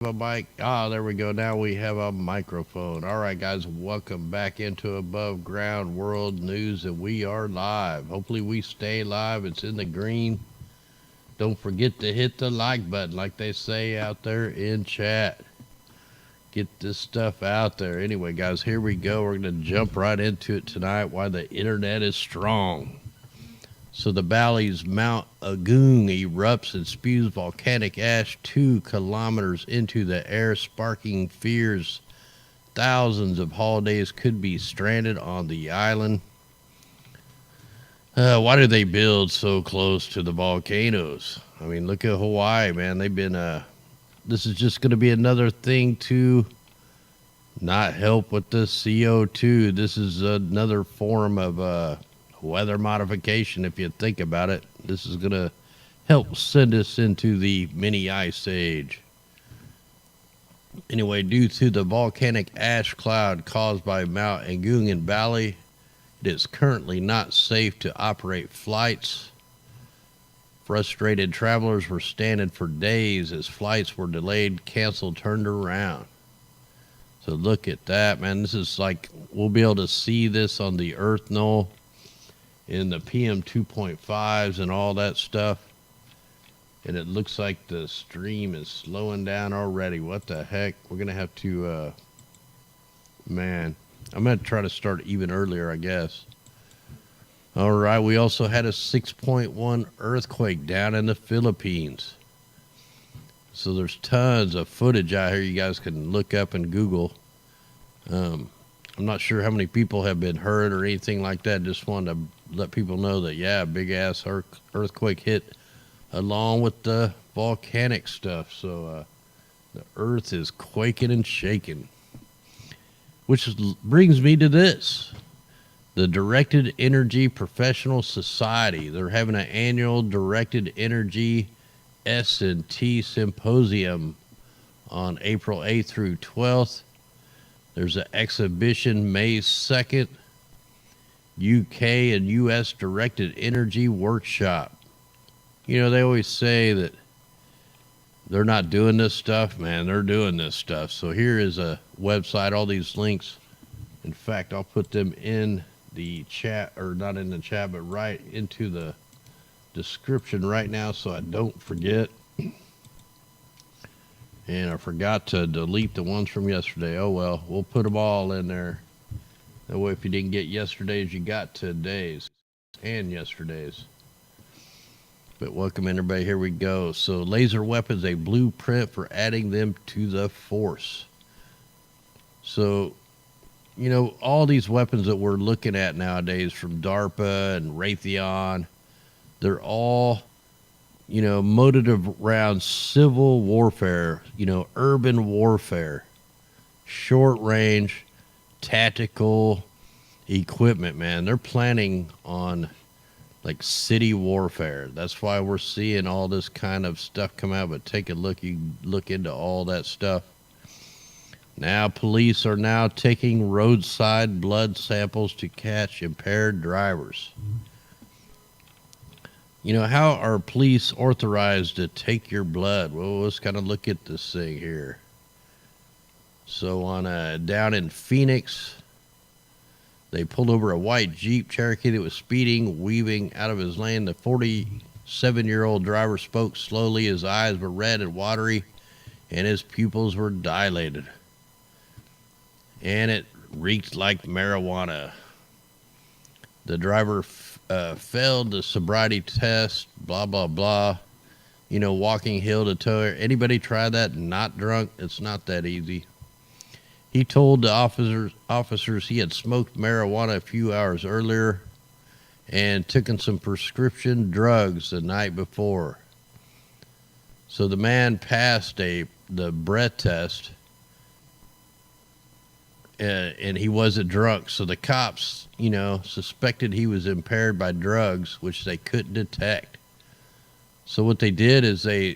A mic. There we go. Now we have a microphone. All right, guys, welcome back into Above Ground World News, and we are live. Hopefully we stay live. It's in the green. Don't forget to hit the like button, like they say out there in chat. Get this stuff out there. Anyway, guys, here we go. We're going to jump right into it tonight, why the internet is strong. So the Bali's Mount Agung erupts and spews volcanic ash 2 kilometers into the air, sparking fears thousands of holidays could be stranded on the island. Why do they build so close to the volcanoes? I mean, look at Hawaii, man. They've been, this is just going to be another thing to not help with the CO2. This is another form of, weather modification. If you think about it, this is going to help send us into the mini ice age. Anyway, due to the volcanic ash cloud caused by Mount Agung in Bali, it is currently not safe to operate flights. Frustrated travelers were stranded for days as flights were delayed, canceled, turned around. So look at that, man. This is like, we'll be able to see this on the Earth Knoll in the PM 2.5s and all that stuff. And it looks like the stream is slowing down already. What the heck? We're going to have to, man, I'm going to try to start even earlier, I guess. All right. We also had a 6.1 earthquake down in the Philippines. So there's tons of footage out here you guys can look up and Google. I'm not sure how many people have been hurt or anything like that. Just wanted to let people know that, yeah, big ass earthquake hit along with the volcanic stuff. So the earth is quaking and shaking. Which brings me to this. The Directed Energy Professional Society. They're having an annual Directed Energy S&T Symposium on April 8th through 12th. There's an exhibition May 2nd, UK and US Directed Energy Workshop. You know, they always say that they're not doing this stuff. Man, they're doing this stuff. So here is a website, all these links. In fact, I'll put them in the chat, or not in the chat, but right into the description right now so I don't forget. And I forgot to delete the ones from yesterday. Oh, well, we'll put them all in there. That way, if you didn't get yesterday's, you got today's and yesterday's. But welcome, everybody. Here we go. So, laser weapons, a blueprint for adding them to the force. So, you know, all these weapons that we're looking at nowadays from DARPA and Raytheon, they're all, you know, motivated around civil warfare, you know, urban warfare, short range, tactical equipment, man. They're planning on like city warfare. That's why we're seeing all this kind of stuff come out. But take a look, you look into all that stuff. Now police are now taking roadside blood samples to catch impaired drivers. You know, how are police authorized to take your blood? Well, let's kind of look at this thing here. So on down in Phoenix, they pulled over a white Jeep Cherokee that was speeding, weaving out of his lane. The 47-year-old driver spoke slowly. His eyes were red and watery, and his pupils were dilated. And it reeked like marijuana. The driver failed the sobriety test, blah, blah, blah. You know, walking hill to toe. Anybody try that not drunk? It's not that easy. He told the officers he had smoked marijuana a few hours earlier and taken some prescription drugs the night before. So the man passed the breath test, and he wasn't drunk. So the cops, you know, suspected he was impaired by drugs, which they couldn't detect. So what they did is they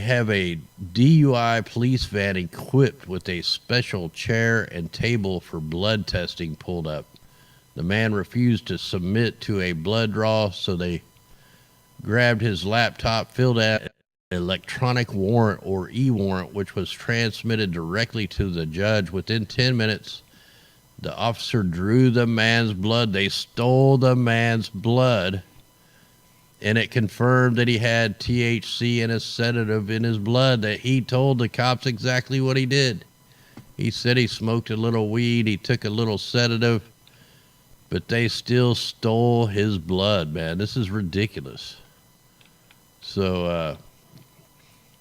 have a DUI police van equipped with a special chair and table for blood testing pulled up. The man refused to submit to a blood draw, so they grabbed his laptop, filled out electronic warrant or e-warrant, which was transmitted directly to the judge. Within 10 minutes, the officer drew the man's blood. They stole the man's blood, and it confirmed that he had THC and a sedative in his blood, that he told the cops exactly what he did. He said he smoked a little weed, he took a little sedative, but they still stole his blood, man. This is ridiculous. So,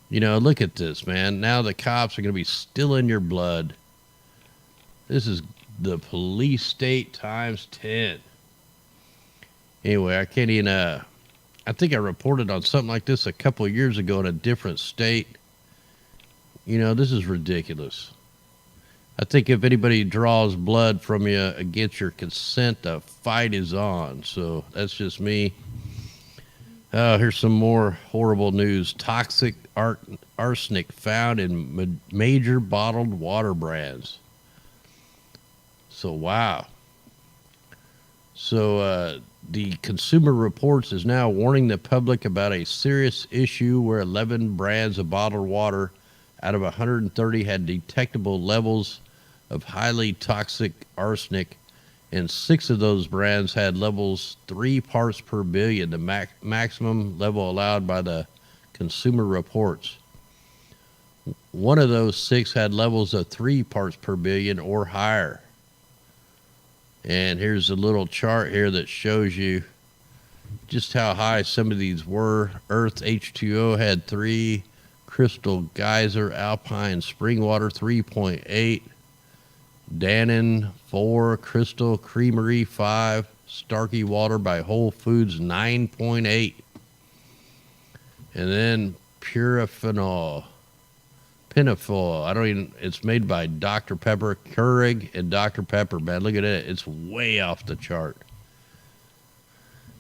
look at this, man. Now the cops are going to be stealing your blood. This is the police state times 10. Anyway, I can't even, I think I reported on something like this a couple of years ago in a different state. This is ridiculous. I think if anybody draws blood from you against your consent, the fight is on. So that's just me. Here's some more horrible news. Toxic arsenic found in major bottled water brands. So, wow. So, the Consumer Reports is now warning the public about a serious issue where 11 brands of bottled water out of 130 had detectable levels of highly toxic arsenic, and 6 of those brands had levels 3 parts per billion, the maximum level allowed by the Consumer Reports. One of those 6 had levels of 3 parts per billion or higher. And here's a little chart here that shows you just how high some of these were. Earth H2O had 3, Crystal Geyser Alpine Spring Water 3.8, Dannon 4, Crystal Creamery 5, Starkey Water by Whole Foods 9.8, and then Pinafore. It's made by Dr. Pepper, Keurig, and Dr. Pepper, man. Look at it. It's way off the chart.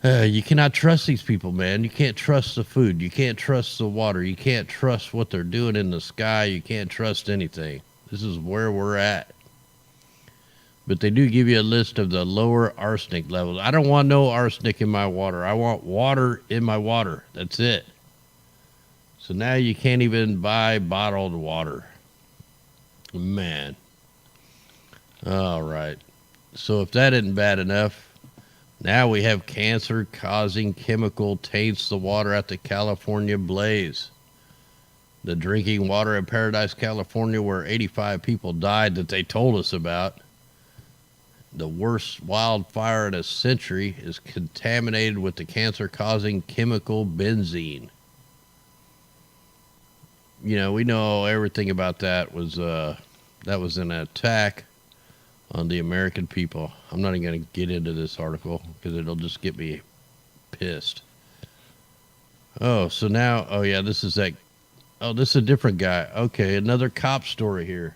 You cannot trust these people, man. You can't trust the food. You can't trust the water. You can't trust what they're doing in the sky. You can't trust anything. This is where we're at. But they do give you a list of the lower arsenic levels. I don't want no arsenic in my water. I want water in my water. That's it. So now you can't even buy bottled water. Man. All right. So if that isn't bad enough, now we have cancer-causing chemical taints the water at the California blaze. The drinking water in Paradise, California, where 85 people died that they told us about, the worst wildfire in a century, is contaminated with the cancer-causing chemical benzene. We know everything about that was an attack on the American people. I'm not even going to get into this article because it'll just get me pissed. So now, this is a different guy. Okay, another cop story here.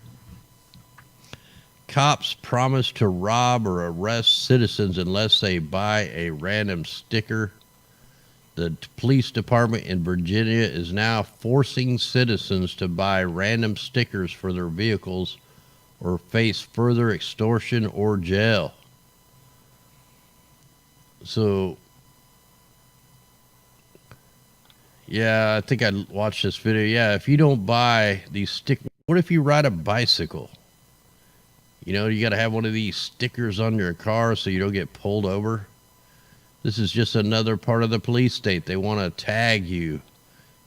Cops promise to rob or arrest citizens unless they buy a random sticker. The police department in Virginia is now forcing citizens to buy random stickers for their vehicles or face further extortion or jail. So, yeah, I think I watched this video. Yeah, if you don't buy these stickers, what if you ride a bicycle? You got to have one of these stickers on your car so you don't get pulled over. This is just another part of the police state. They want to tag you.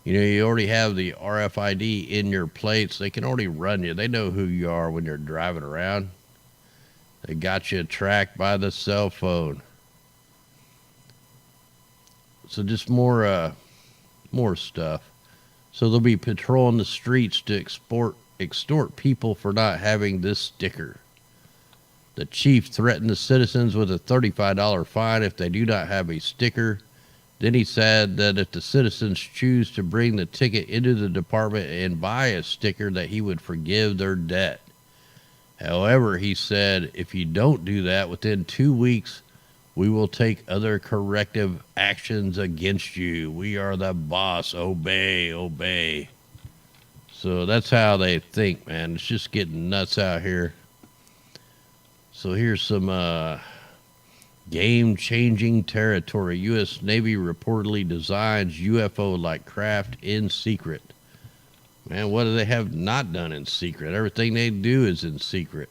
You already have the RFID in your plates. They can already run you. They know who you are when you're driving around. They got you tracked by the cell phone. So just more stuff. So they'll be patrolling the streets to extort people for not having this sticker. The chief threatened the citizens with a $35 fine if they do not have a sticker. Then he said that if the citizens choose to bring the ticket into the department and buy a sticker, that he would forgive their debt. However, he said, if you don't do that within 2 weeks, we will take other corrective actions against you. We are the boss. Obey, obey. So that's how they think, man. It's just getting nuts out here. So here's some Game-changing territory. U.S. Navy reportedly designs UFO-like craft in secret. Man, what do they have not done in secret? Everything they do is in secret.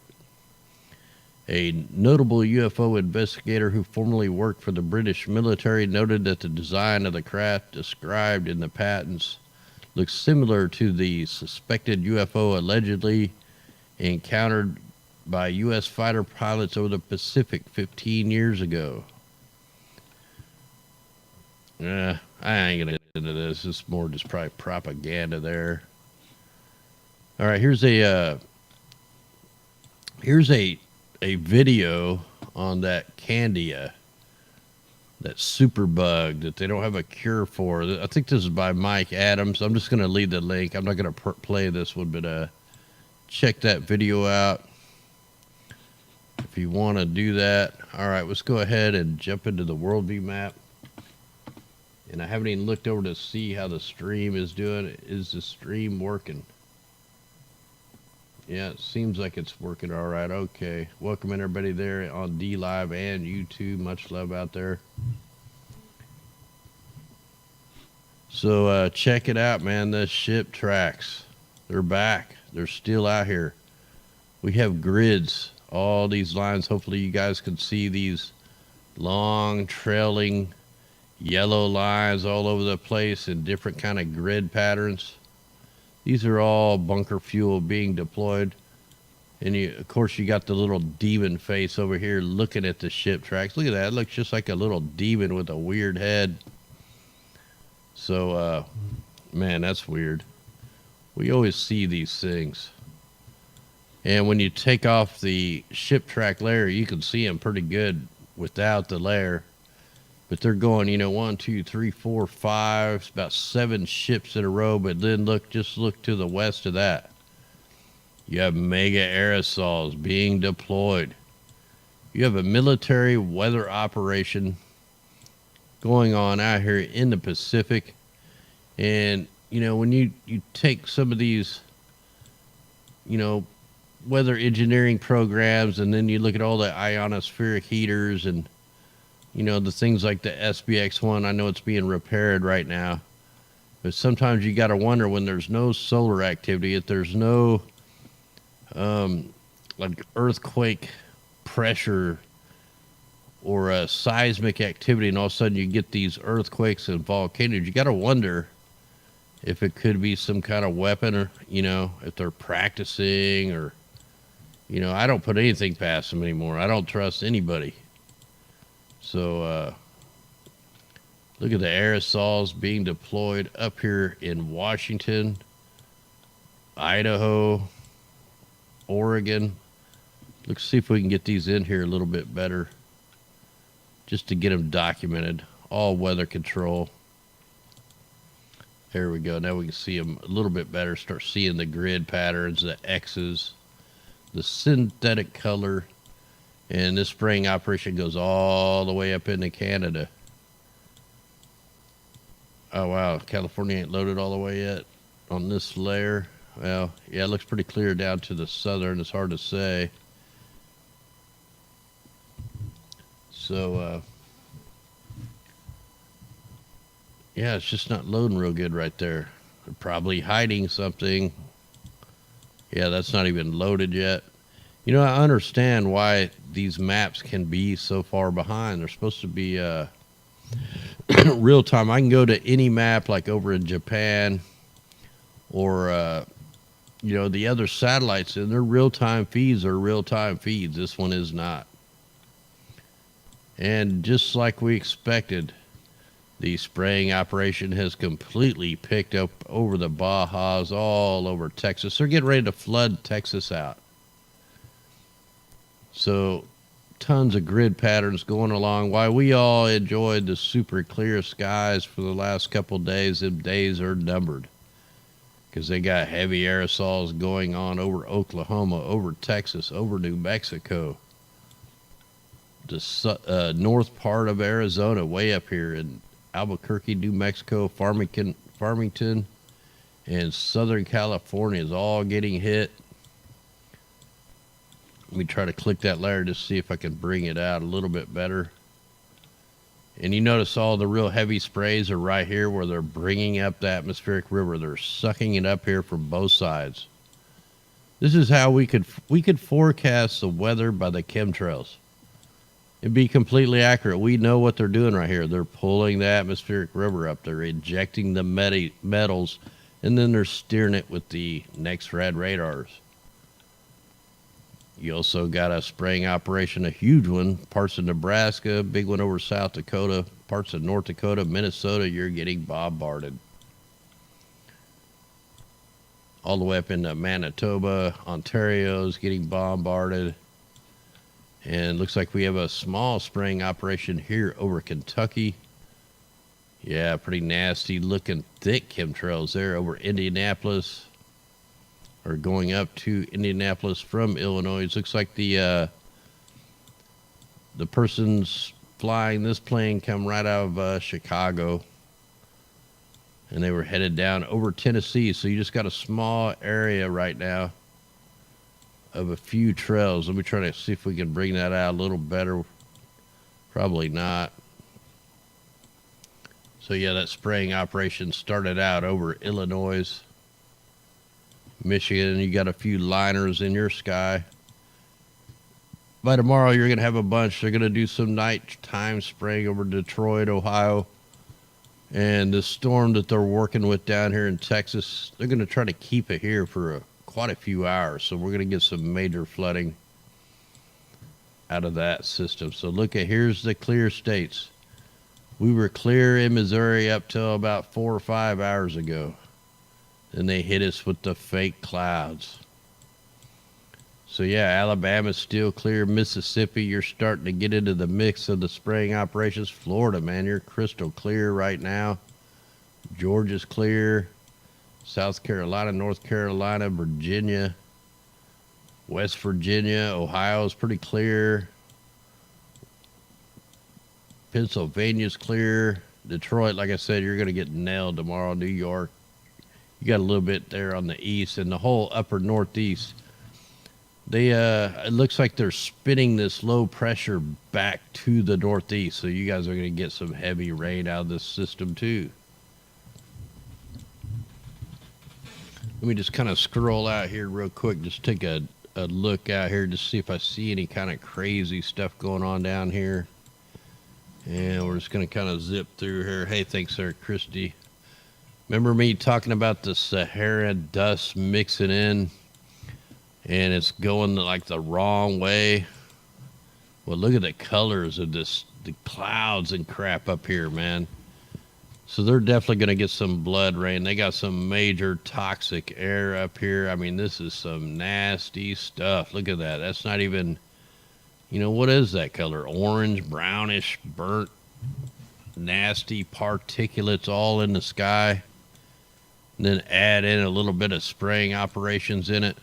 A notable UFO investigator who formerly worked for the British military noted that the design of the craft described in the patents looks similar to the suspected UFO allegedly encountered by U.S. fighter pilots over the Pacific 15 years ago. I ain't gonna get into this. It's more just probably propaganda there. All right, here's a video on that Candia, that super bug that they don't have a cure for. I think this is by Mike Adams. I'm just gonna leave the link. I'm not gonna play this one, but check that video out if you want to do that. All right, let's go ahead and jump into the worldview map. And I haven't even looked over to see how the stream is doing. Is the stream working? Yeah, it seems like it's working all right. Okay. Welcome everybody there on DLive and YouTube. Much love out there. So check it out, man. The ship tracks. They're back. They're still out here. We have grids. All these lines. Hopefully you guys can see these long trailing yellow lines all over the place in different kind of grid patterns. These are all bunker fuel being deployed. And of course, you got the little demon face over here looking at the ship tracks. Look at that. It looks just like a little demon with a weird head. So, man, that's weird. We always see these things. And when you take off the ship track layer, you can see them pretty good without the layer. But they're going, 1, 2, 3, 4, 5, it's about 7 ships in a row. But then just look to the west of that. You have mega aerosols being deployed. You have a military weather operation going on out here in the Pacific. And, when you take some of these, weather engineering programs, and then you look at all the ionospheric heaters and, the things like the SBX-1, I know it's being repaired right now. But sometimes you got to wonder when there's no solar activity, if there's no like earthquake pressure or a seismic activity, and all of a sudden you get these earthquakes and volcanoes, you got to wonder if it could be some kind of weapon, or, if they're practicing, or, I don't put anything past them anymore. I don't trust anybody. So, look at the aerosols being deployed up here in Washington, Idaho, Oregon. Let's see if we can get these in here a little bit better, just to get them documented. All weather control. There we go. Now we can see them a little bit better. Start seeing the grid patterns, the X's, the synthetic color. And this spraying operation goes all the way up into Canada. Oh, wow. California ain't loaded all the way yet on this layer. Well, yeah, it looks pretty clear down to the southern. It's hard to say. So, yeah, it's just not loading real good right there. They're probably hiding something. Yeah, that's not even loaded yet. I understand why these maps can be so far behind. They're supposed to be real time. I can go to any map, like over in Japan, or the other satellites, and their real-time feeds are real-time feeds. This one is not. And just like we expected, the spraying operation has completely picked up over the Bajas, all over Texas. They're getting ready to flood Texas out. So tons of grid patterns going along. Why we all enjoyed the super clear skies for the last couple days, them days are numbered, because they got heavy aerosols going on over Oklahoma, over Texas, over New Mexico, the north part of Arizona, way up here in Albuquerque, New Mexico, Farmington, and Southern California is all getting hit. Let me try to click that layer to see if I can bring it out a little bit better. And you notice all the real heavy sprays are right here where they're bringing up the atmospheric river. They're sucking it up here from both sides. This is how we could forecast the weather by the chemtrails. It'd be completely accurate. We know what they're doing right here. They're pulling the atmospheric river up. They're injecting the metals, and then they're steering it with the next-rad radars. You also got a spraying operation, a huge one, parts of Nebraska, big one over South Dakota, parts of North Dakota, Minnesota, you're getting bombarded. All the way up into Manitoba, Ontario's getting bombarded. And looks like we have a small spraying operation here over Kentucky. Yeah, pretty nasty looking thick chemtrails there over Indianapolis. Or going up to Indianapolis from Illinois. It looks like the person's flying this plane come right out of Chicago. And they were headed down over Tennessee. So you just got a small area right now of a few trails. Let me try to see if we can bring that out a little better. Probably not. So yeah, that spraying operation started out over Illinois, Michigan. You got a few liners in your sky. By tomorrow, you're going to have a bunch. They're going to do some nighttime spraying over Detroit, Ohio. And the storm that they're working with down here in Texas, they're going to try to keep it here for quite a few hours. So we're going to get some major flooding out of that system. So look at, here's the clear states. We were clear in Missouri up till about 4 or 5 hours ago. Then they hit us with the fake clouds. So yeah, Alabama's still clear. Mississippi, you're starting to get into the mix of the spraying operations. Florida, man, you're crystal clear right now. Georgia's clear. South Carolina, North Carolina, Virginia, West Virginia, Ohio's pretty clear. Pennsylvania's clear. Detroit, like I said, you're going to get nailed tomorrow. New York, you got a little bit there on the east, and the whole upper northeast. They it looks like they're spinning this low pressure back to the northeast, so you guys are going to get some heavy rain out of this system too. Let me just kind of scroll out here real quick, just take a look out here to see if I see any kind of crazy stuff going on down here. And we're just going to kind of zip through here. Hey, thanks there, Christy. Remember me talking about the Sahara dust mixing in and it's going like the wrong way? Well, look at the colors of this, the clouds and crap up here, man. So they're definitely going to get some blood rain. They got some major toxic air up here. I mean, this is some nasty stuff. Look at that. That's not even, you know, what is that color? Orange, brownish, burnt, nasty particulates all in the sky. And then add in a little bit of spraying operations in it.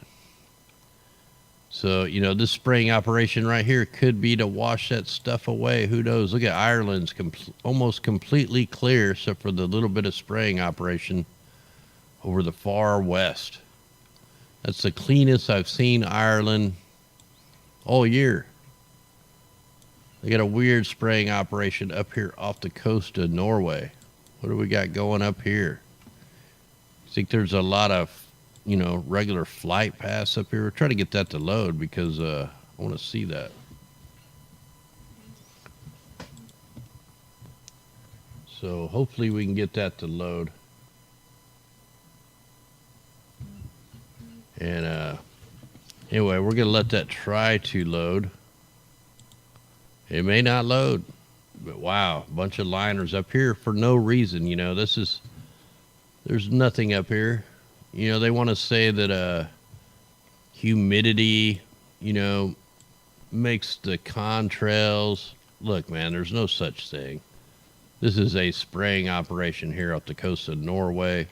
So, you know, this spraying operation right here could be to wash that stuff away. Who knows? Look at Ireland's almost completely clear, except for the little bit of spraying operation over the far west. That's the cleanest I've seen Ireland all year. They got a weird spraying operation up here off the coast of Norway. What do we got going up here? I think there's a lot of, you know, regular flight paths up here. We're trying to get that to load because I want to see that. So hopefully we can get that to load. And anyway, we're going to let that try to load. It may not load, but wow, a bunch of liners up here for no reason. You know, there's nothing up here. You know, they want to say that humidity, you know, makes the contrails. Look, man, there's no such thing. This is a spraying operation here off the coast of Norway.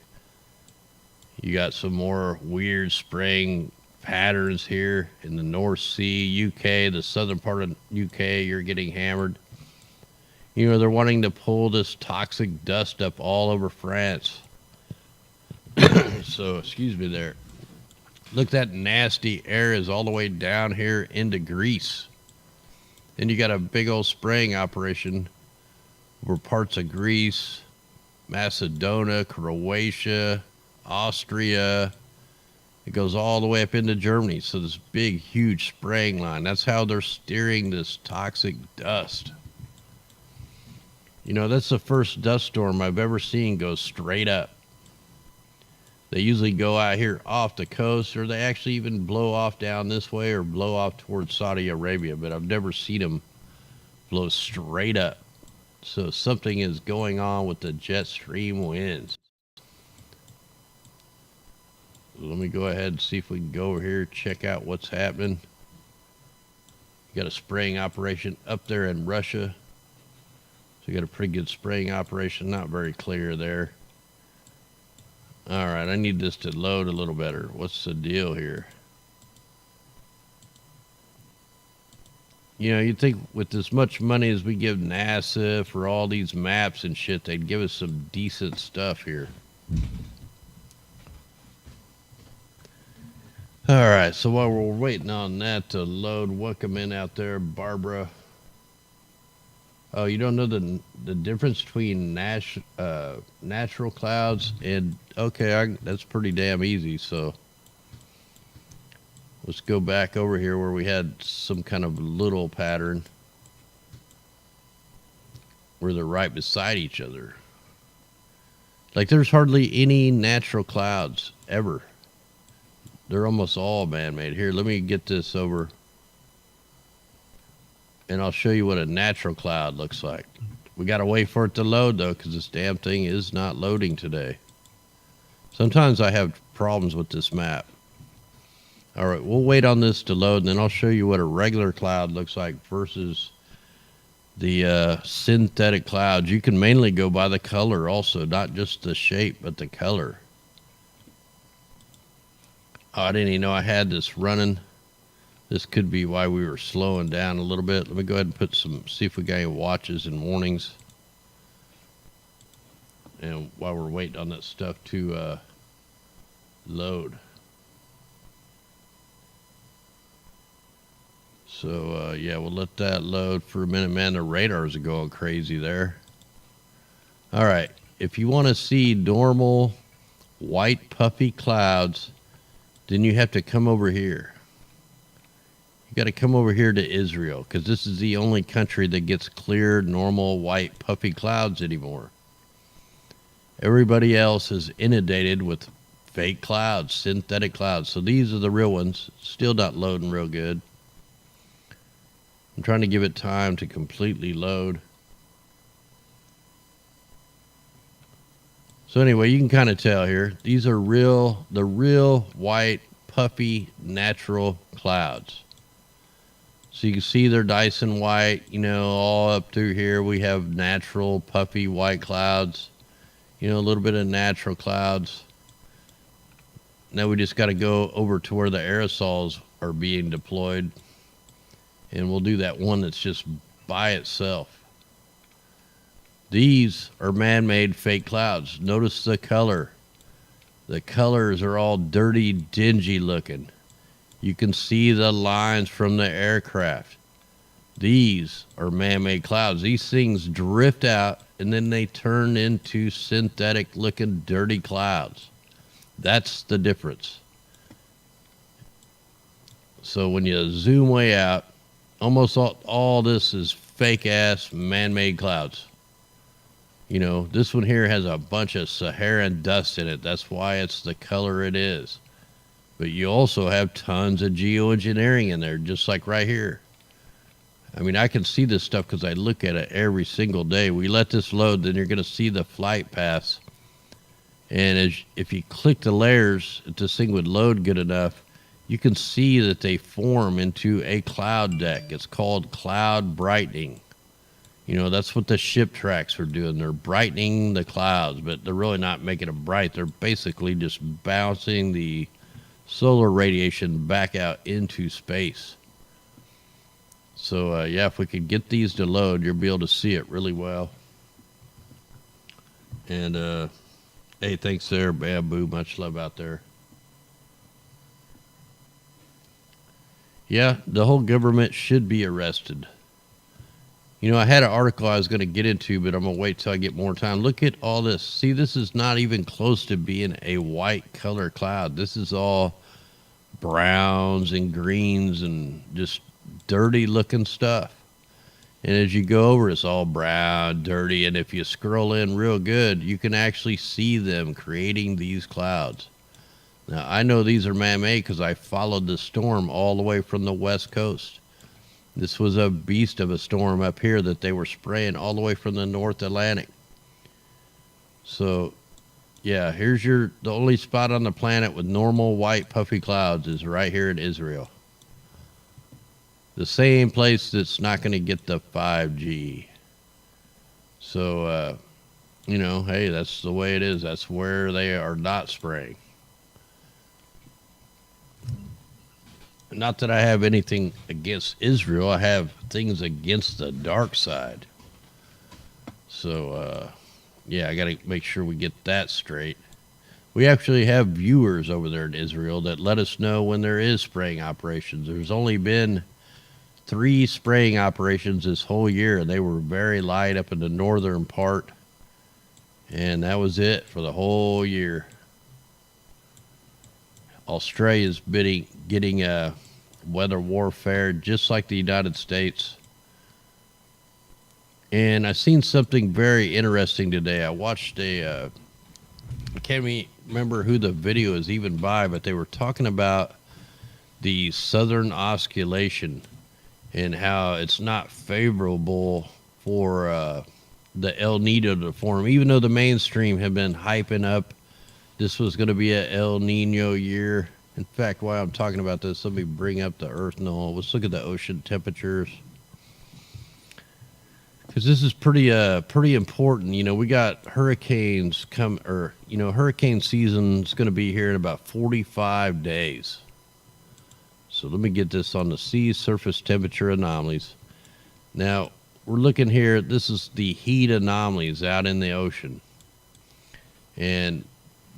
You got some more weird spraying patterns here in the North Sea, UK, the southern part of UK, you're getting hammered. You know, they're wanting to pull this toxic dust up all over France. So, excuse me there. Look, that nasty air is all the way down here into Greece. Then you got a big old spraying operation over parts of Greece, Macedonia, Croatia, Austria. It goes all the way up into Germany. So this big, huge spraying line. That's how they're steering this toxic dust. You know, that's the first dust storm I've ever seen go straight up. They usually go out here off the coast, or they actually even blow off down this way or blow off towards Saudi Arabia, but I've never seen them blow straight up. So something is going on with the jet stream winds. Let me go ahead and see if we can go over here, check out what's happening. You got a spraying operation up there in Russia. So you got a pretty good spraying operation, not very clear there. All right, I need this to load a little better. What's the deal here? You know, you'd think with as much money as we give NASA for all these maps and shit, they'd give us some decent stuff here. All right, so while we're waiting on that to load, welcome in out there, Barbara. Oh, you don't know the difference between natural clouds and... Okay, that's pretty damn easy, so... Let's go back over here where we had some kind of little pattern where they're right beside each other. Like, there's hardly any natural clouds ever. They're almost all man-made. Here, let me get this over, and I'll show you what a natural cloud looks like. We got to wait for it to load, though, because this damn thing is not loading today. Sometimes I have problems with this map. All right, we'll wait on this to load, and then I'll show you what a regular cloud looks like versus the synthetic clouds. You can mainly go by the color also, not just the shape, but the color. Oh, I didn't even know I had this running. This could be why we were slowing down a little bit. Let me go ahead and put see if we got any watches and warnings. And while we're waiting on that stuff to load. So, yeah, we'll let that load for a minute. Man, the radars are going crazy there. All right. If you want to see normal white puffy clouds, then you have to come over here. You got to come over here to Israel, because this is the only country that gets clear, normal, white, puffy clouds anymore. Everybody else is inundated with fake clouds, synthetic clouds. So these are the real ones. Still not loading real good. I'm trying to give it time to completely load. So anyway, you can kind of tell here. These are the real white, puffy, natural clouds. So you can see they're nice and white, you know, all up through here. We have natural, puffy, white clouds. You know, a little bit of natural clouds. Now we just got to go over to where the aerosols are being deployed. And we'll do that one that's just by itself. These are man-made fake clouds. Notice the color. The colors are all dirty, dingy looking. You can see the lines from the aircraft. These are man-made clouds. These things drift out and then they turn into synthetic looking dirty clouds. That's the difference. So when you zoom way out, almost all this is fake ass man-made clouds. You know, this one here has a bunch of Saharan dust in it. That's why it's the color it is. But you also have tons of geoengineering in there, just like right here. I mean, I can see this stuff because I look at it every single day. We let this load, then you're going to see the flight paths. And if you click the layers, if this thing would load good enough, you can see that they form into a cloud deck. It's called cloud brightening. You know, that's what the ship tracks are doing. They're brightening the clouds, but they're really not making them bright. They're basically just bouncing the solar radiation back out into space. So, yeah, if we could get these to load, you'll be able to see it really well. And, hey, thanks there, Bamboo. Much love out there. Yeah, the whole government should be arrested. You know, I had an article I was going to get into, but I'm going to wait till I get more time. Look at all this. See, this is not even close to being a white color cloud. This is all browns and greens and just dirty looking stuff. And as you go over, it's all brown, dirty. And if you scroll in real good, you can actually see them creating these clouds. Now, I know these are man-made because I followed the storm all the way from the west coast. This was a beast of a storm up here that they were spraying all the way from the North Atlantic. So, yeah, here's the only spot on the planet with normal white puffy clouds is right here in Israel. The same place that's not going to get the 5G. So, you know, hey, that's the way it is. That's where they are not spraying. Not that I have anything against Israel. I have things against the dark side. So, yeah, I got to make sure we get that straight. We actually have viewers over there in Israel that let us know when there is spraying operations. There's only been 3 spraying operations this whole year, and they were very light up in the northern part. And that was it for the whole year. Australia's getting weather warfare just like the United States. And I seen something very interesting today. I watched I can't remember who the video is even by, but they were talking about the southern oscillation and how it's not favorable for the El Nino to form, even though the mainstream have been hyping up this was going to be a El Nino year. In fact, while I'm talking about this, let me bring up the Earth Null. Let's look at the ocean temperatures, because this is pretty important. You know, we got hurricanes hurricane season's going to be here in about 45 days. So let me get this on the sea surface temperature anomalies. Now, we're looking here. This is the heat anomalies out in the ocean. And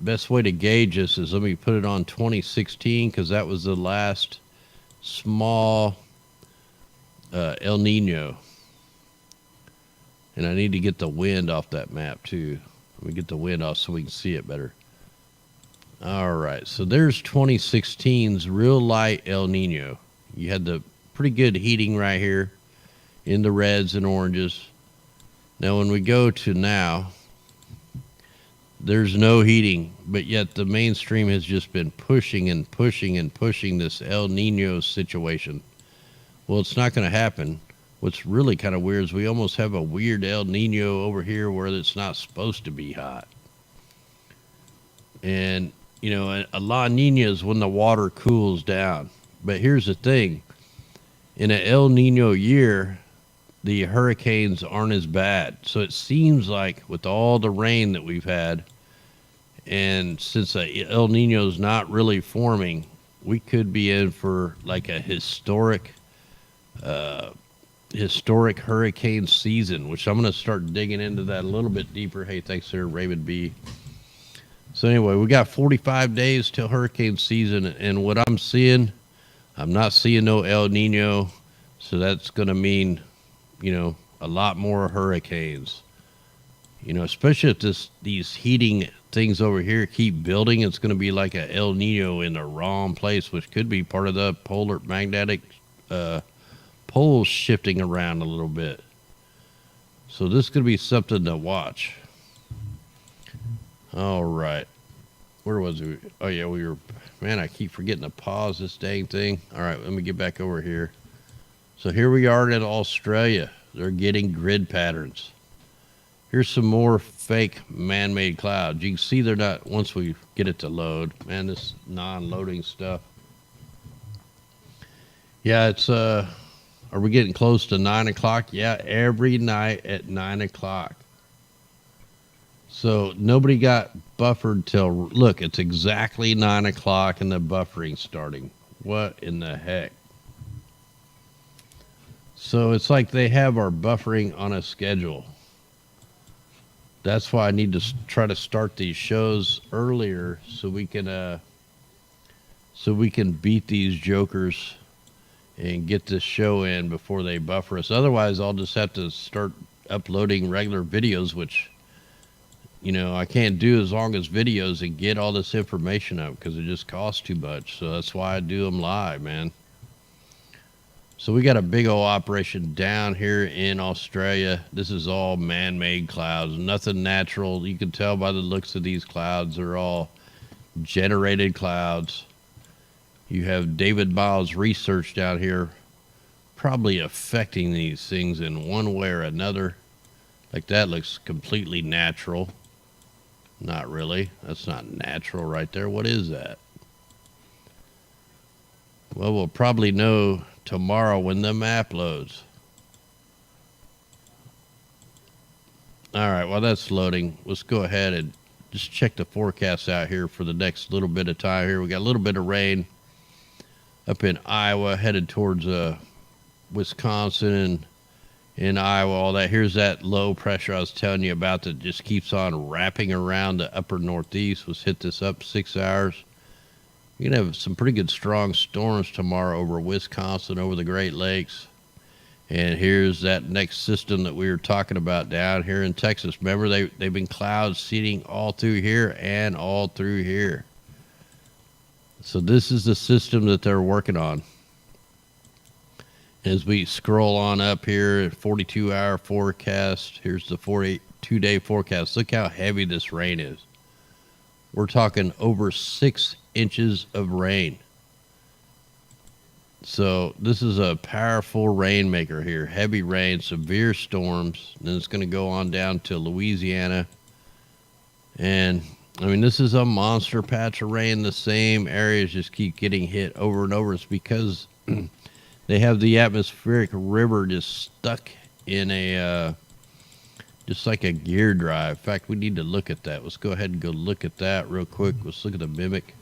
best way to gauge this is, let me put it on 2016, because that was the last small El Nino. And I need to get the wind off that map too. Let me get the wind off so we can see it better. All right, so there's 2016's real light El Nino. You had the pretty good heating right here in the reds and oranges. Now when we go to now, there's no heating, but yet the mainstream has just been pushing and pushing and pushing this El Nino situation. Well, it's not going to happen. What's really kind of weird is we almost have a weird El Nino over here where it's not supposed to be hot. And, you know, a La Nina is when the water cools down. But here's the thing. In an El Nino year, the hurricanes aren't as bad. So it seems like with all the rain that we've had, and since El Nino is not really forming, we could be in for like a historic hurricane season, which I'm going to start digging into that a little bit deeper. Hey, thanks there, Raymond B. So anyway, we got 45 days till hurricane season, and what I'm seeing, I'm not seeing no El Nino, so that's going to mean, you know, a lot more hurricanes. You know, especially if these heating things over here keep building, it's going to be like a El Nino in the wrong place, which could be part of the polar magnetic poles shifting around a little bit. So this could be something to watch. All right. Where was we? Oh, yeah, we were... Man, I keep forgetting to pause this dang thing. All right, let me get back over here. So here we are in Australia. They're getting grid patterns. Here's some more fake man-made clouds. You can see they're not... Once we get it to load. Man, this non-loading stuff. Yeah, it's... Are we getting close to 9 o'clock? Yeah, every night at 9 o'clock. So nobody got buffered till, look, it's exactly 9 o'clock and the buffering's starting. What in the heck? So it's like they have our buffering on a schedule. That's why I need to try to start these shows earlier so we can beat these jokers and get this show in before they buffer us. Otherwise, I'll just have to start uploading regular videos, which, I can't do as long as videos and get all this information up because it just costs too much. So that's why I do them live, man. So we got a big old operation down here in Australia. This is all man-made clouds, nothing natural. You can tell by the looks of these clouds, they're all generated clouds. You have David Miles' research down here probably affecting these things in one way or another. Like that looks completely natural. Not really. That's not natural right there. What is that? Well, we'll probably know tomorrow when the map loads. All right, while that's loading, let's go ahead and just check the forecast out here for the next little bit of time here. We got a little bit of rain up in Iowa, headed towards Wisconsin and in Iowa, all that. Here's that low pressure I was telling you about that just keeps on wrapping around the upper northeast. Let's hit this up 6 hours. You're going to have some pretty good strong storms tomorrow over Wisconsin, over the Great Lakes. And here's that next system that we were talking about down here in Texas. Remember, they've been cloud seeding all through here and all through here. So this is the system that they're working on. As we scroll on up here, 42-hour forecast. Here's the 42-day forecast. Look how heavy this rain is. We're talking over 6 inches of rain. So this is a powerful rainmaker here. Heavy rain, severe storms. Then it's going to go on down to Louisiana. And, I mean, this is a monster patch of rain. The same areas just keep getting hit over and over. It's because they have the atmospheric river just stuck in a, just like a gear drive. In fact, we need to look at that. Let's go ahead and go look at that real quick. Let's look at the mimic.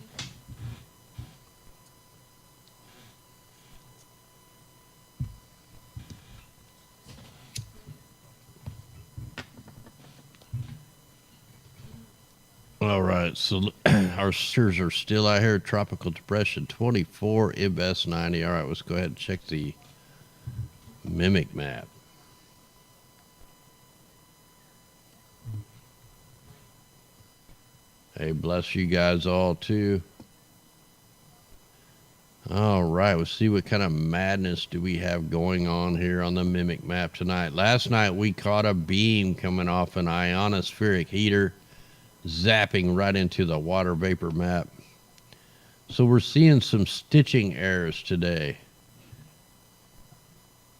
All right, so our steers are still out here. Tropical depression 24, IBS 90. All right, let's go ahead and check the mimic map. Hey, bless you guys all too. All right, let's see what kind of madness do we have going on here on the mimic map tonight. Last night we caught a beam coming off an ionospheric heater, zapping right into the water vapor map. So we're seeing some stitching errors today.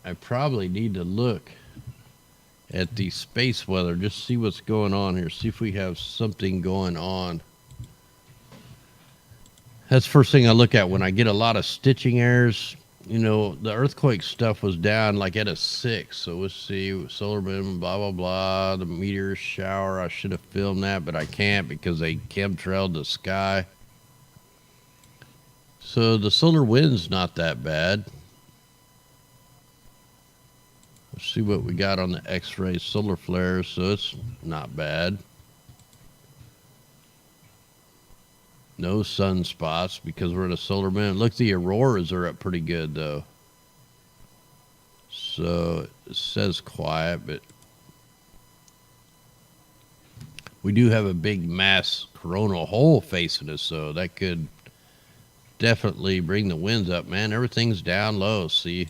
I probably need to look at the space weather, just see what's going on here, see if we have something going on. That's the first thing I look at when I get a lot of stitching errors. You know, the earthquake stuff was down like at a 6. So let's see, solar wind, blah, blah, blah. The meteor shower, I should have filmed that, but I can't because they chemtrailed the sky. So the solar wind's not that bad. Let's see what we got on the X-ray solar flares. So it's not bad. No sunspots because we're in a solar wind. Look, the auroras are up pretty good, though. So it says quiet, but we do have a big mass coronal hole facing us, so that could definitely bring the winds up, man. Everything's down low, see?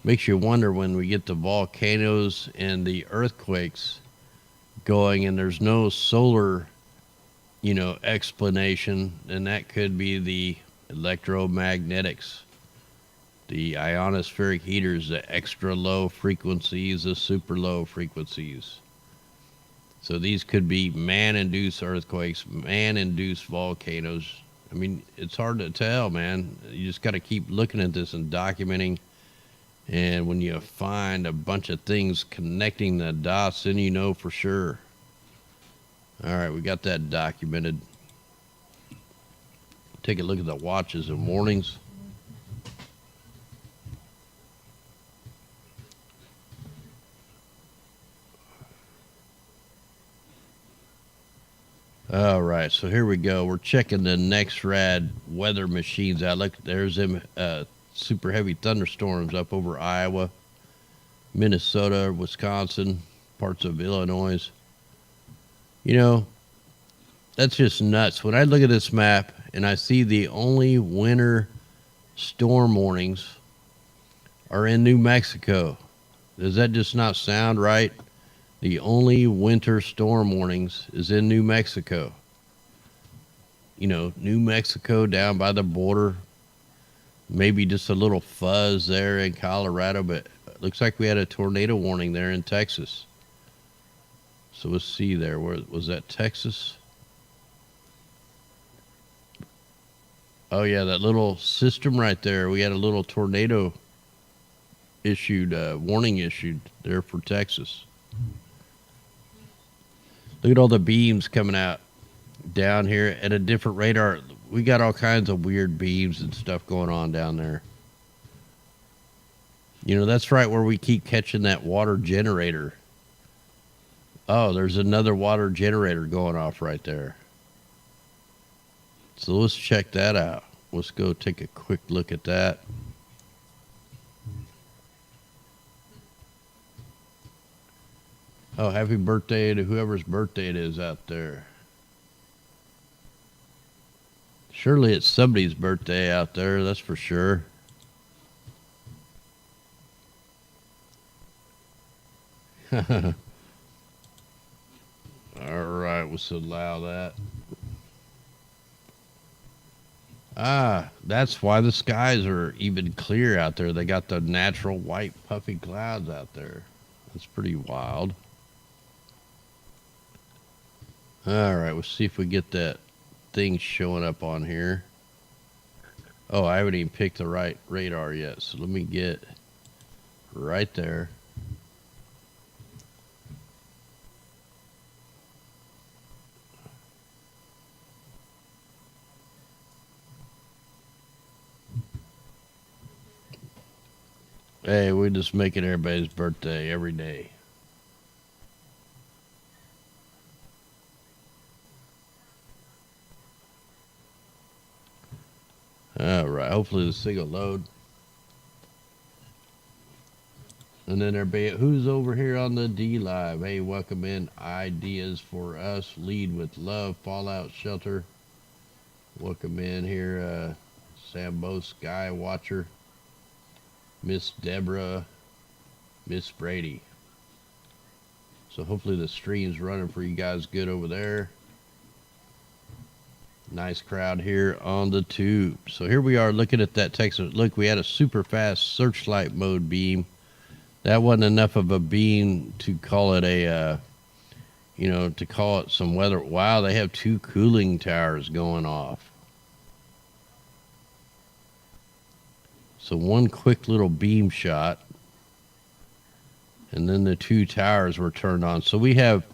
Makes you wonder when we get the volcanoes and the earthquakes going and there's no solar explanation, and that could be the electromagnetics, the ionospheric heaters, the extra low frequencies, the super low frequencies. So these could be man-induced earthquakes, man-induced volcanoes. I mean, it's hard to tell, man. You just got to keep looking at this and documenting. And when you find a bunch of things connecting the dots, then you know for sure. All right, we got that documented. Take a look at the watches and warnings. All right, so here we go. We're checking the NextRad weather machines out. Look, there's them super heavy thunderstorms up over Iowa, Minnesota, Wisconsin, parts of Illinois. You know, that's just nuts. When I look at this map and I see the only winter storm warnings are in New Mexico, does that just not sound right? The only winter storm warnings is in New Mexico. You know, New Mexico down by the border. Maybe just a little fuzz there in Colorado, but it looks like we had a tornado warning there in Texas. So let's see there. Where was that? Texas? Oh yeah, that little system right there. We had a little tornado issued, warning issued there for Texas. Look at all the beams coming out down here at a different radar. We got all kinds of weird beams and stuff going on down there. You know, that's right where we keep catching that water generator. Oh, there's another water generator going off right there. So let's check that out. Let's go take a quick look at that. Oh, happy birthday to whoever's birthday it is out there. Surely it's somebody's birthday out there, that's for sure. All right, let's allow that. Ah, that's why the skies are even clear out there. They got the natural white puffy clouds out there. That's pretty wild. All right, let's see if we get that thing showing up on here. Oh, I haven't even picked the right radar yet, so let me get right there. Hey, we're just making everybody's birthday every day. All right, hopefully this thing will load. And then everybody, who's over here on the DLIVE? Hey, welcome in. Ideas for Us, Lead with Love, Fallout Shelter. Welcome in here, Sambo Sky Watcher, Miss Deborah, Miss Brady. So hopefully the stream's running for you guys good over there. Nice crowd here on the tube. So here we are looking at that Texas. Look, we had a super fast searchlight mode beam. That wasn't enough of a beam to call it a, you know, to call it some weather. Wow, they have 2 cooling towers going off. So one quick little beam shot. And then the 2 towers were turned on. So we have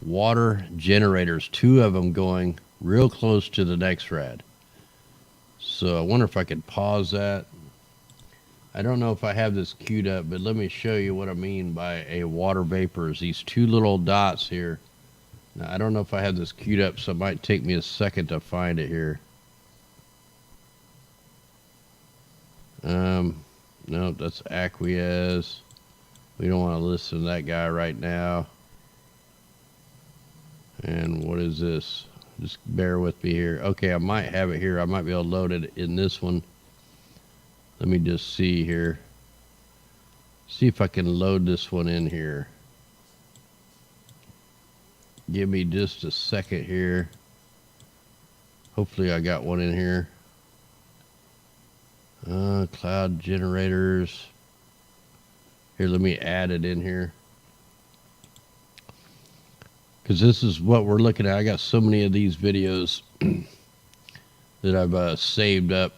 water generators, 2 of them going real close to the next rad. So I wonder if I could pause that. I don't know if I have this queued up, but let me show you what I mean by a water vapor. Is these 2 little dots here. Now, I don't know if I have this queued up, so it might take me a second to find it here. No, that's Acquiesce. We don't want to listen to that guy right now. And what is this? Just bear with me here. Okay, I might have it here. I might be able to load it in this one. Let me just see here. See if I can load this one in here. Give me just a second here. Hopefully I got one in here. Cloud generators. Here, let me add it in here. Because this is what we're looking at. I got so many of these videos that I've saved up.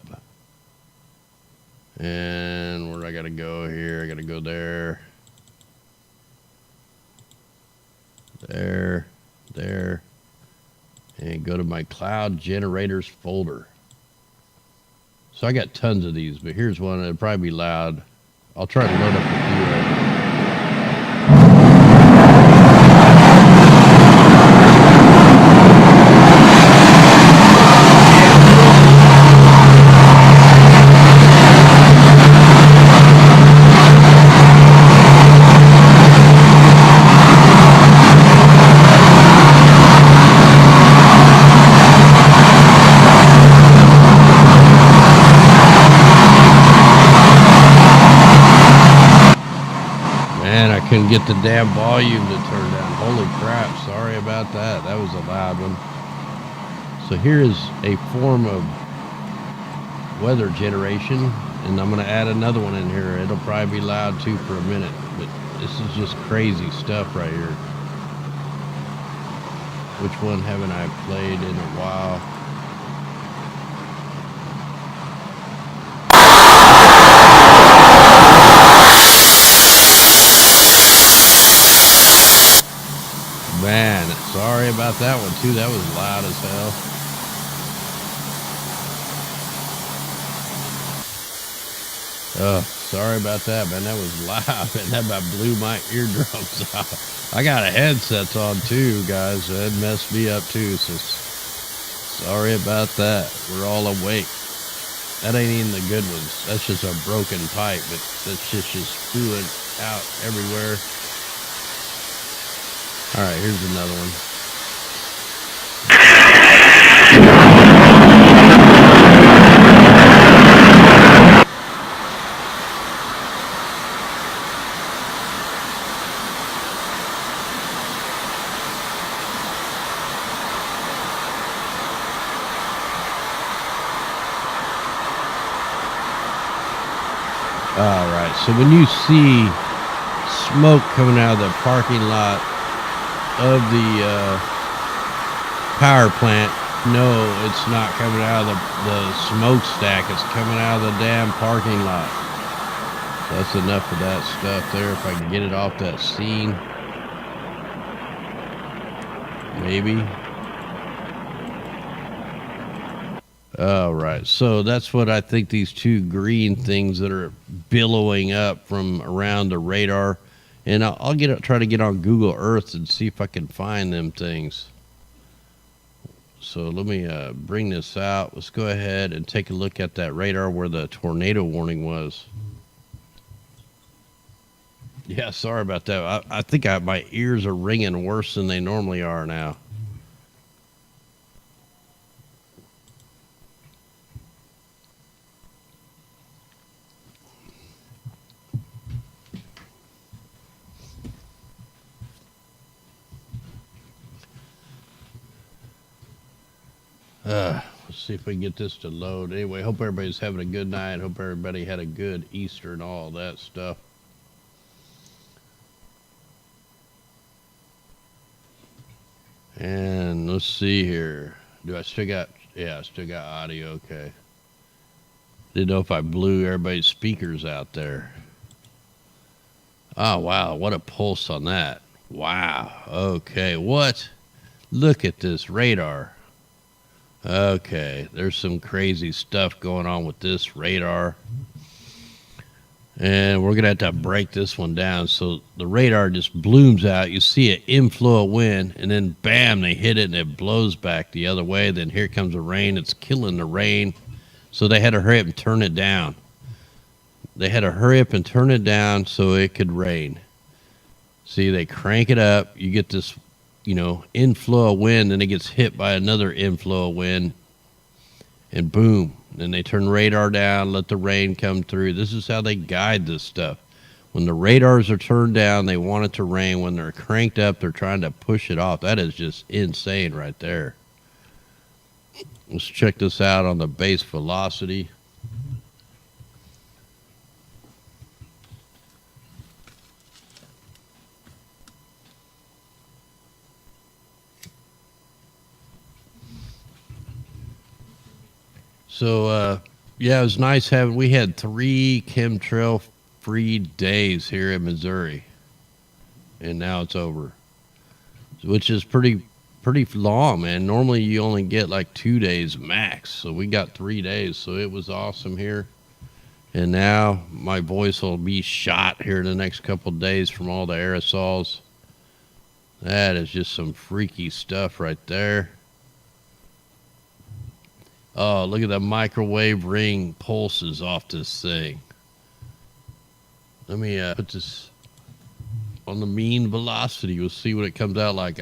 And where I got to go here? I got to go there. There. And go to my cloud generators folder. So I got tons of these, but here's one. It'll probably be loud. I'll try to load up a few right now. couldn't get the damn volume to turn down. Holy crap, sorry about that. That was a loud one. So here is a form of weather generation, and I'm going to add another one in here. It'll probably be loud too for a minute, but this is just crazy stuff right here. Which one haven't I played in a while? Man, sorry about that one too. That was loud as hell. Oh, sorry about that, man. That was loud, and that about blew my eardrums out. I got a headset on too, guys. That messed me up too. So sorry about that. We're all awake. That ain't even the good ones. That's just a broken pipe, but that's just spewing out everywhere. All right, here's another one. All right, so when you see smoke coming out of the parking lot of the power plant, no, it's not coming out of the smokestack. It's coming out of the damn parking lot. So that's enough of that stuff there. If I can get it off that scene, maybe. All right, so that's what I think these two green things that are billowing up from around the radar. And I'll try to get on Google Earth and see if I can find them things. So let me bring this out. Let's go ahead and take a look at that radar where the tornado warning was. Yeah, sorry about that. I think my ears are ringing worse than they normally are now. Let's see if we can get this to load. Anyway, hope everybody's having a good night. Hope everybody had a good Easter and all that stuff. And let's see here. Do I still got, yeah, I still got audio. Okay. Didn't know if I blew everybody's speakers out there. Oh, wow. What a pulse on that. Wow. Okay. What? Look at this radar. Okay, there's some crazy stuff going on with this radar. And we're going to have to break this one down. So the radar just blooms out. You see an inflow of wind, and then bam, they hit it, and it blows back the other way. Then here comes the rain. It's killing the rain. So they had to hurry up and turn it down. They had to hurry up and turn it down so it could rain. See, they crank it up. You get this, inflow of wind, and it gets hit by another inflow of wind, and boom. Then they turn radar down, let the rain come through. This is how they guide this stuff. When the radars are turned down, they want it to rain. When they're cranked up, they're trying to push it off. That is just insane right there. Let's check this out on the base velocity. So, yeah, it was nice we had 3 chemtrail-free days here in Missouri, and now it's over, which is pretty long, man. Normally you only get like 2 days max, so we got 3 days, so it was awesome here. And now my voice will be shot here in the next couple of days from all the aerosols. That is just some freaky stuff right there. Oh, look at the microwave ring pulses off this thing. Let me put this on the mean velocity. We'll see what it comes out like.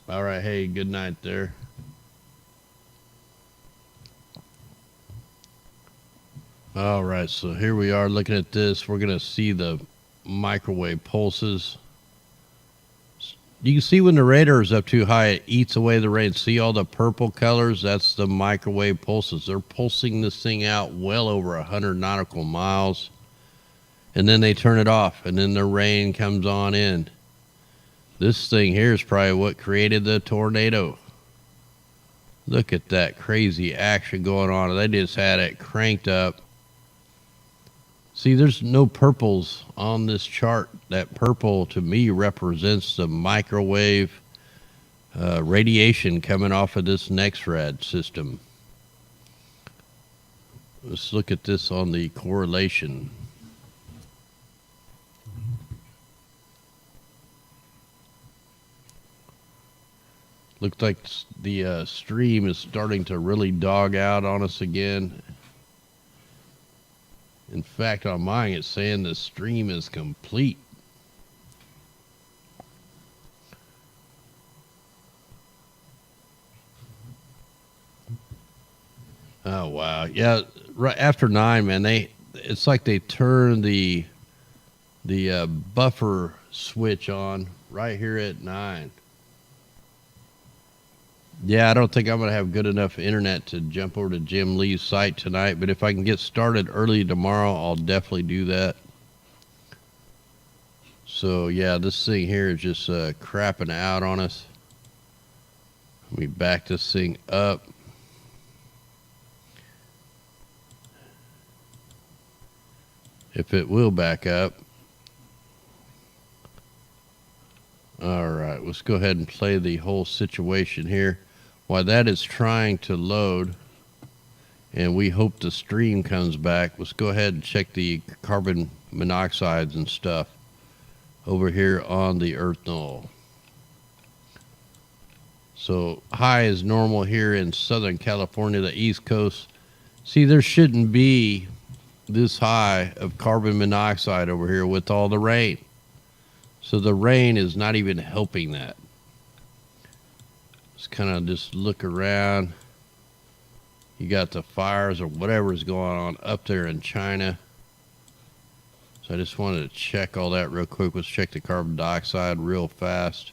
All right, hey, good night there. All right, so here we are looking at this. We're going to see the microwave pulses. You can see when the radar is up too high, it eats away the rain. See all the purple colors? That's the microwave pulses. They're pulsing this thing out well over 100 nautical miles. And then they turn it off, and then the rain comes on in. This thing here is probably what created the tornado. Look at that crazy action going on. They just had it cranked up. See, there's no purples on this chart. That purple, to me, represents the microwave radiation coming off of this NEXRAD system. Let's look at this on the correlation. Looks like the stream is starting to really dog out on us again. In fact, on mine, it's saying the stream is complete. Oh, wow. Yeah, right after 9, man, it's like they turn the buffer switch on right here at 9. Yeah, I don't think I'm going to have good enough internet to jump over to Jim Lee's site tonight, but if I can get started early tomorrow, I'll definitely do that. So, yeah, this thing here is just crapping out on us. Let me back this thing up. If it will back up. All right, let's go ahead and play the whole situation here. While that is trying to load, and we hope the stream comes back, let's go ahead and check the carbon monoxides and stuff over here on the Earth null. So high is normal here in Southern California, the East Coast. See, there shouldn't be this high of carbon monoxide over here with all the rain. So the rain is not even helping that. Let's kind of just look around. You got the fires or whatever is going on up there in China. So I just wanted to check all that real quick. Let's check the carbon dioxide real fast.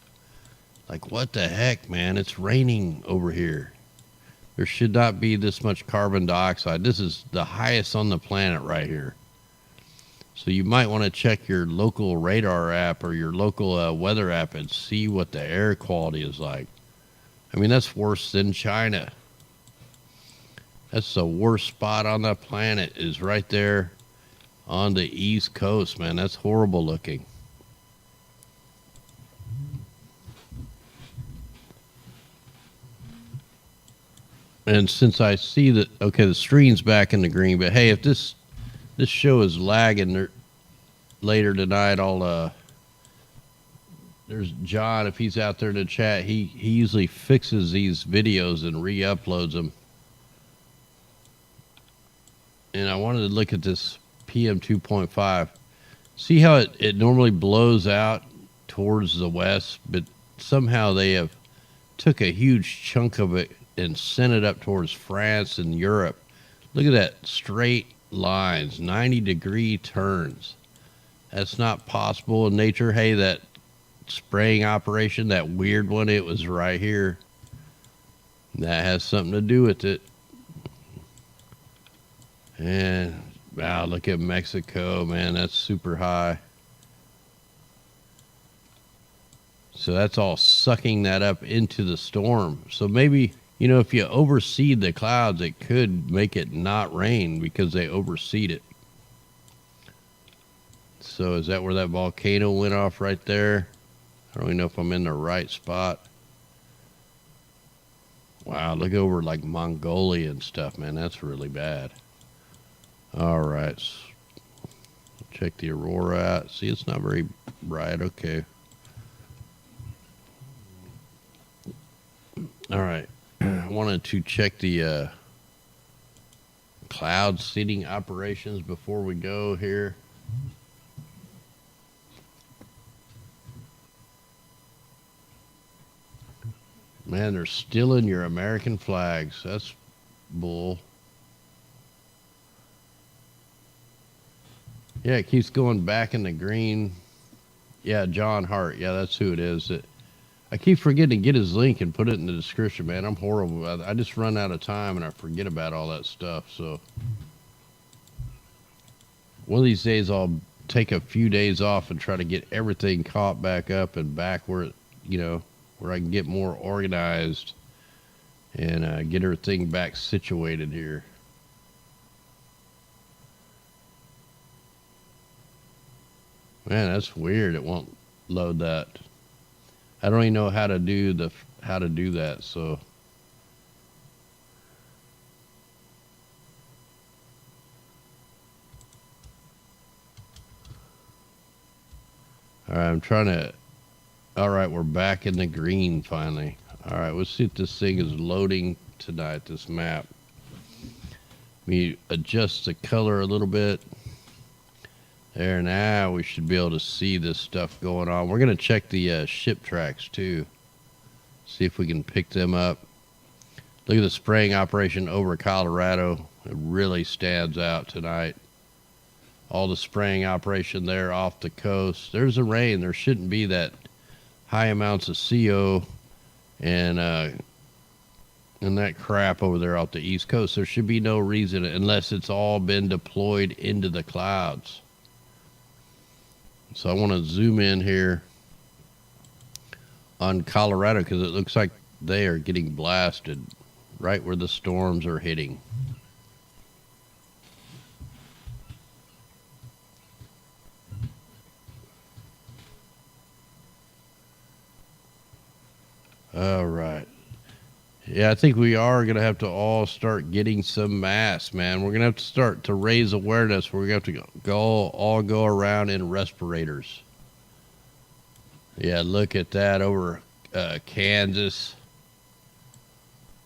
Like, what the heck, man? It's raining over here. There should not be this much carbon dioxide. This is the highest on the planet right here. So you might want to check your local radar app or your local weather app and see what the air quality is like. I mean, that's worse than China. That's the worst spot on the planet, is right there on the East Coast, man. That's horrible looking. And since I see that, okay, the screen's back in the green, but hey, if this show is lagging later tonight, there's John, if he's out there in the chat, he usually fixes these videos and re-uploads them. And I wanted to look at this PM 2.5. See how it normally blows out towards the west, but somehow they have took a huge chunk of it and sent it up towards France and Europe. Look at that, straight lines, 90-degree turns. That's not possible in nature. Hey, that spraying operation, that weird one, it was right here. That has something to do with it. And wow, look at Mexico, man, that's super high. So that's all sucking that up into the storm. So maybe, you know, if you overseed the clouds, it could make it not rain because they overseed it. So is that where that volcano went off right there? I don't even know if I'm in the right spot. Wow, look over like Mongolia and stuff, man. That's really bad. All right. Check the aurora out. See, it's not very bright. Okay. All right. I wanted to check the cloud seeding operations before we go here. Man, they're stealing your American flags. That's bull. Yeah, it keeps going back in the green. Yeah, John Hart. Yeah, that's who it is. I keep forgetting to get his link and put it in the description, man. I'm horrible. I just run out of time and I forget about all that stuff. So one of these days I'll take a few days off and try to get everything caught back up and back where where I can get more organized and get everything back situated here. Man, that's weird. It won't load that. I don't even know how to do that. So all right, I'm trying to. All right, we're back in the green finally. All right, let's see if this thing is loading tonight. This map. Let me adjust the color a little bit. There, now we should be able to see this stuff going on. We're going to check the ship tracks too. See if we can pick them up. Look at the spraying operation over Colorado. It really stands out tonight. All the spraying operation there off the coast. There's a rain. There shouldn't be that high amounts of CO and that crap over there off the East Coast. There should be no reason unless it's all been deployed into the clouds. So I want to zoom in here on Colorado because it looks like they are getting blasted right where the storms are hitting. All right. Yeah, I think we are going to have to all start getting some masks, man. We're going to have to start to raise awareness. We're going to have to all go around in respirators. Yeah, look at that over Kansas.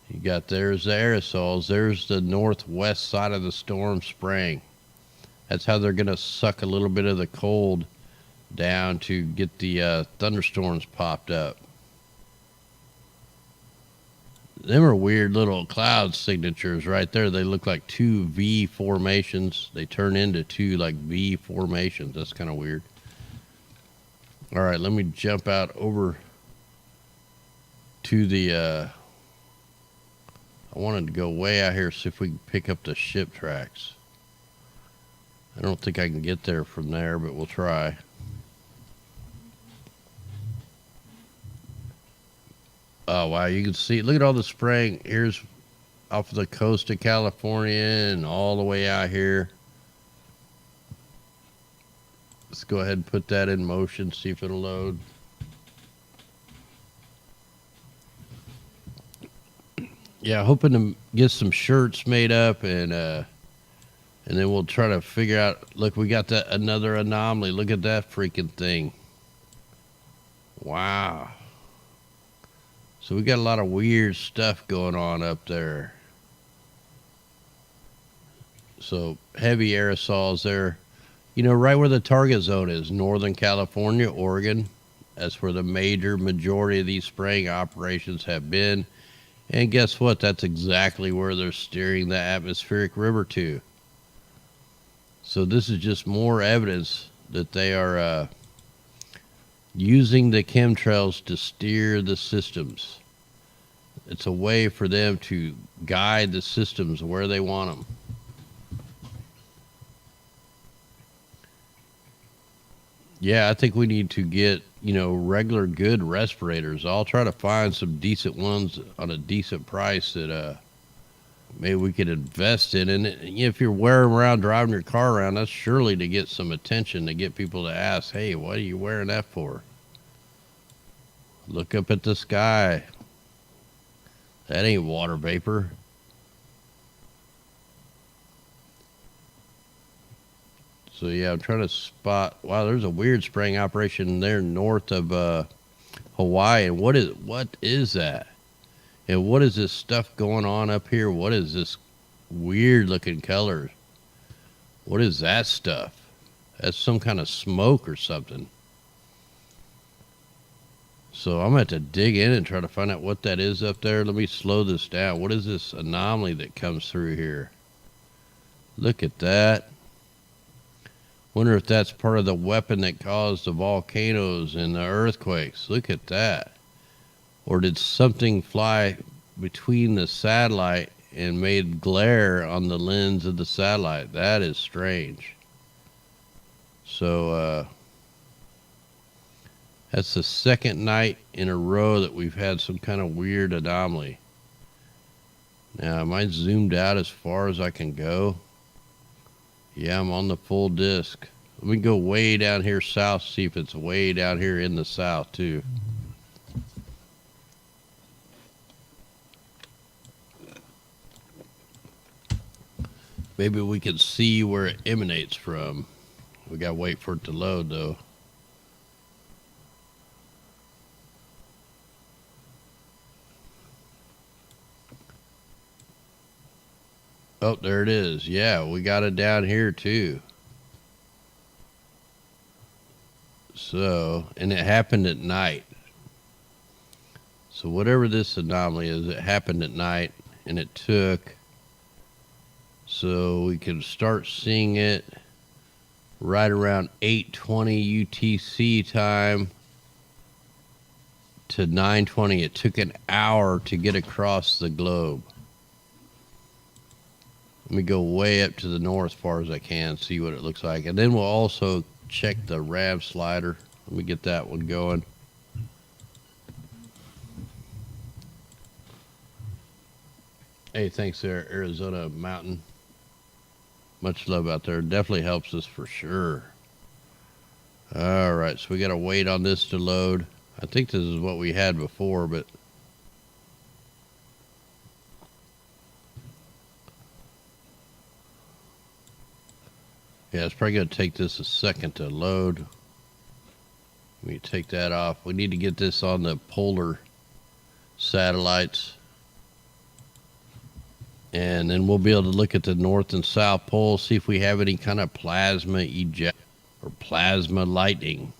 You got, there's the aerosols. There's the northwest side of the storm spraying. That's how they're going to suck a little bit of the cold down to get the thunderstorms popped up. Them are weird little cloud signatures right there. They look like two V formations. They turn into two like V formations. That's kind of weird. All right, let me jump out over to the I wanted to go way out here, see if we can pick up the ship tracks. I don't think I can get there from there, but we'll try. Oh, wow, you can see, look at all the spraying. Here's off the coast of California and all the way out here. Let's go ahead and put that in motion, see if it'll load. Yeah, hoping to get some shirts made up and then we'll try to figure out, look, we got that another anomaly. Look at that freaking thing. Wow. So we got a lot of weird stuff going on up there. So heavy aerosols there. You know, right where the target zone is, Northern California, Oregon. That's where the majority of these spraying operations have been. And guess what? That's exactly where they're steering the atmospheric river to. So this is just more evidence that they are using the chemtrails to steer the systems. It's a way for them to guide the systems where they want them. Yeah, I think we need to get, regular good respirators. I'll try to find some decent ones on a decent price that maybe we could invest in. And if you're wearing around, driving your car around, that's surely to get some attention, to get people to ask, hey, what are you wearing that for? Look up at the sky. That ain't water vapor. So yeah, I'm trying to spot. Wow, there's a weird spraying operation there north of Hawaii. And what is that? And what is this stuff going on up here? What is this weird looking color? What is that stuff? That's some kind of smoke or something. So I'm going to have to dig in and try to find out what that is up there. Let me slow this down. What is this anomaly that comes through here? Look at that. Wonder if that's part of the weapon that caused the volcanoes and the earthquakes. Look at that. Or did something fly between the satellite and made glare on the lens of the satellite? That is strange. So, that's the second night in a row that we've had some kind of weird anomaly. Now, am I zoomed out as far as I can go? Yeah, I'm on the full disc. Let me go way down here south, see if it's way down here in the south, too. Maybe we can see where it emanates from. We gotta wait for it to load, though. Oh, there it is. Yeah, we got it down here too. So, and it happened at night. So whatever this anomaly is, it happened at night, and it took, so we can start seeing it right around 8:20 UTC time to 9:20. It took an hour to get across the globe. Let me go way up to the north as far as I can, see what it looks like. And then we'll also check the RAV slider. Let me get that one going. Hey, thanks there, Arizona Mountain. Much love out there. Definitely helps us for sure. All right, so we got to wait on this to load. I think this is what we had before, but yeah, it's probably going to take this a second to load. Let me take that off. We need to get this on the polar satellites. And then we'll be able to look at the north and south pole, see if we have any kind of plasma eject or plasma lightning.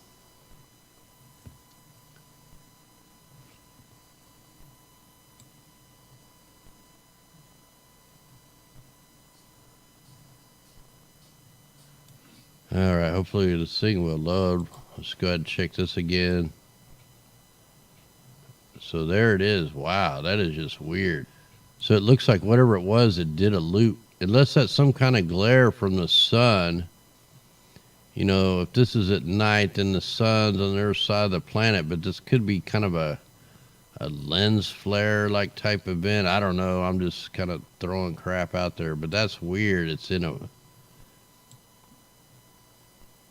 All right, hopefully this thing will load. Let's go ahead and check this again. So there it is. Wow, that is just weird. So it looks like whatever it was, it did a loop. Unless that's some kind of glare from the sun. You know, if this is at night, then the sun's on the other side of the planet. But this could be kind of a lens flare-like type event. I don't know. I'm just kind of throwing crap out there. But that's weird. It's in a...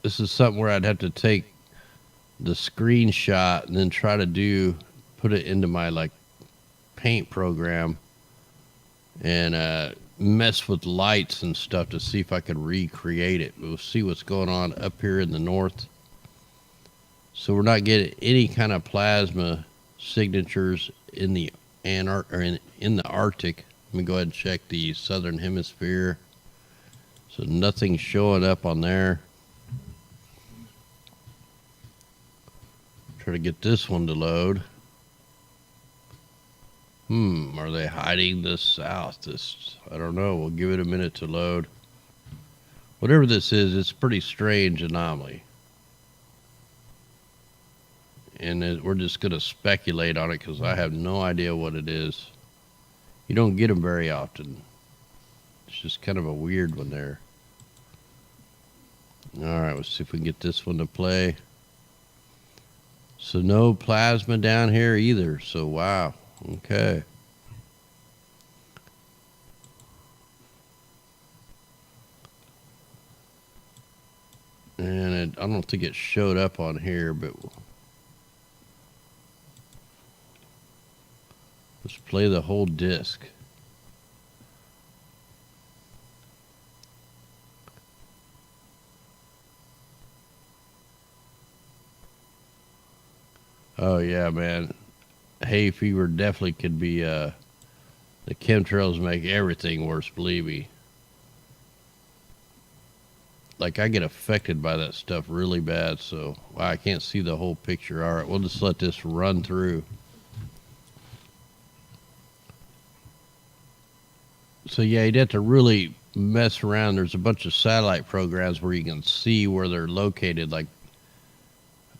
This is something where I'd have to take the screenshot and then try to put it into my, like, paint program and mess with lights and stuff to see if I could recreate it. We'll see what's going on up here in the north. So we're not getting any kind of plasma signatures in the in the Arctic. Let me go ahead and check the southern hemisphere. So nothing's showing up on there. Try to get this one to load. Are they hiding the south? I don't know. We'll give it a minute to load. Whatever this is, it's a pretty strange anomaly. And we're just going to speculate on it because I have no idea what it is. You don't get them very often. It's just kind of a weird one there. All right, let's see if we can get this one to play. So no plasma down here either. So wow. Okay. And I don't think it showed up on here, but let's play the whole disc. Oh yeah, man. Hay fever definitely could be, the chemtrails make everything worse, believe me. Like, I get affected by that stuff really bad, so wow, I can't see the whole picture. All right, we'll just let this run through. So yeah, you'd have to really mess around. There's a bunch of satellite programs where you can see where they're located, like,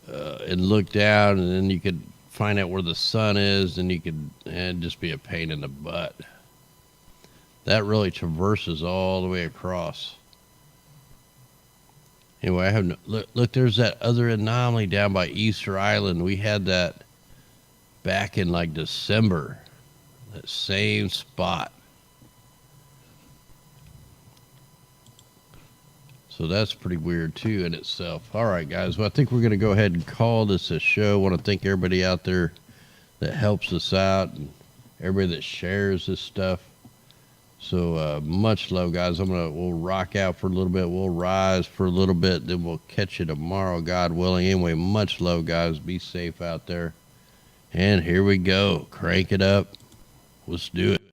and look down, and then you could find out where the sun is, and you could, and just be a pain in the butt. That really traverses all the way across. Anyway, I have no, look, there's that other anomaly down by Easter Island. We had that back in like December, that same spot. So that's pretty weird too in itself. All right, guys. Well, I think we're going to go ahead and call this a show. I want to thank everybody out there that helps us out and everybody that shares this stuff. So much love, guys. We'll rock out for a little bit. We'll rise for a little bit. Then we'll catch you tomorrow, God willing. Anyway, much love, guys. Be safe out there. And here we go. Crank it up. Let's do it.